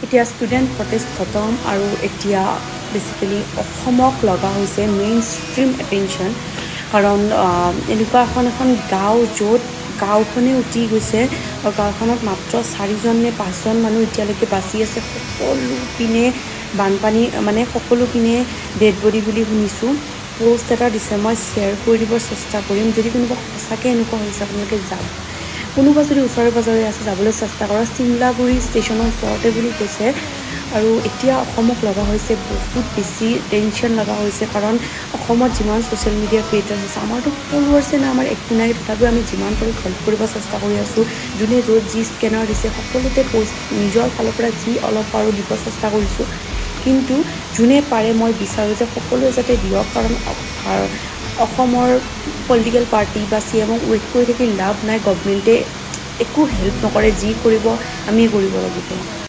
এতিয়া student protest খতম আৰু এতিয়া বেচিকেলি অসমক লগা হৈছে মেইন ষ্ট্ৰীম এটেনশ্যন কাৰণ এনেকুৱা এখন গাঁও য'ত গাঁওখনেই উটি গৈছে আৰু গাঁওখনত মাত্ৰ 4জন নে 5জন মানুহ এতিয়ালৈকে বাচি আছে সকলো পিনে বানপানী মানে সকলো পিনে ডেড বডি বুলি শুনিছোঁ পোষ্ট এটা দিছে মই শ্বেয়াৰ কৰি দিবৰ চেষ্টা কৰিম যদি কোনোবা সঁচাকৈ এনেকুৱা হৈছে আপোনালোকে যাওক কোনোবা যদি ওচৰে পাজৰে আছে যাবলৈ চেষ্টা কৰক চিমলাগুৰি ষ্টেচনৰ ওচৰতে বুলি কৈছে আৰু এতিয়া অসমক লগা হৈছে বহুত বেছি টেনশ্যন লগা হৈছে কাৰণ অসমত যিমান ছ'চিয়েল মিডিয়া ক্ৰিয়েটাৰ হৈছে আমাৰতো ফলোৱাৰ্ছে নাই আমাৰ একো নাই তথাপিও আমি যিমান পাৰোঁ হেল্প কৰিব চেষ্টা কৰি আছোঁ যোনে য'ত যি স্কেনাৰ দিছে সকলোতে পষ্ট নিজৰ ফালৰ পৰা যি অলপ পাৰোঁ দিব চেষ্টা কৰিছোঁ কিন্তু যোনে পাৰে মই বিচাৰোঁ যে সকলোৱে যাতে দিয়ক কাৰণ অসমৰ পলিটিকেল পাৰ্টি বা CMক ৱেইট কৰি থাকি লাভ নাই গভমেণ্টে একো হেল্প নকৰে যি কৰিব আমি কৰিব লাগিব